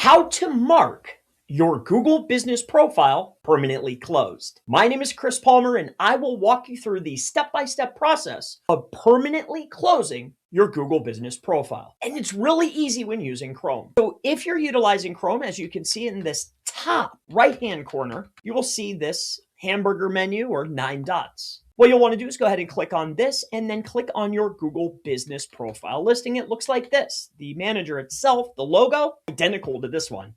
How to mark your Google business profile permanently closed. My name is Chris Palmer, and I will walk you through the step-by-step process of permanently closing your Google business profile. And it's really easy when using Chrome. So if you're utilizing Chrome, as you can see in this top right-hand corner, you will see this hamburger menu or 9 dots. What you'll want to do is go ahead and click on this and then click on your Google business profile listing. It looks like this. The manager itself, the logo, identical to this one.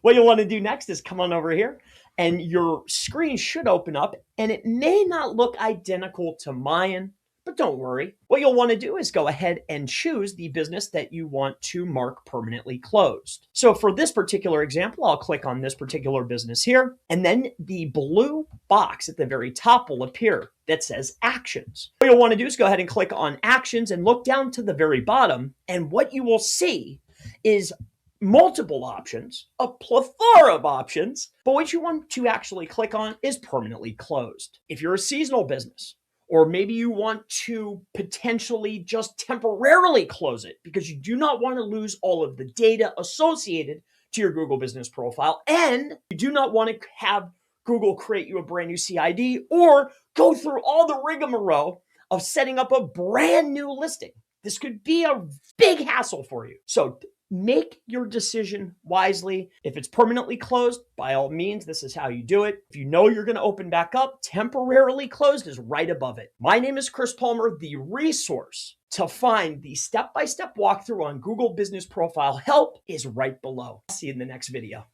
What you'll want to do next is come on over here and your screen should open up, and it may not look identical to mine, but don't worry. What you'll want to do is go ahead and choose the business that you want to mark permanently closed. So for this particular example, I'll click on this particular business here, and then the blue box at the very top will appear that says Actions. What you'll want to do is go ahead and click on Actions and look down to the very bottom, and what you will see is multiple options, a plethora of options, but what you want to actually click on is permanently closed. If you're a seasonal business, or maybe you want to potentially just temporarily close it because you do not want to lose all of the data associated to your Google business profile, and you do not want to have Google create you a brand new CID or go through all the rigmarole of setting up a brand new listing. This could be a big hassle for you. So make your decision wisely. If it's permanently closed, by all means, this is how you do it. If you know you're going to open back up, temporarily closed is right above it. My name is Chris Palmer. The resource to find the step-by-step walkthrough on Google Business Profile help is right below. See you in the next video.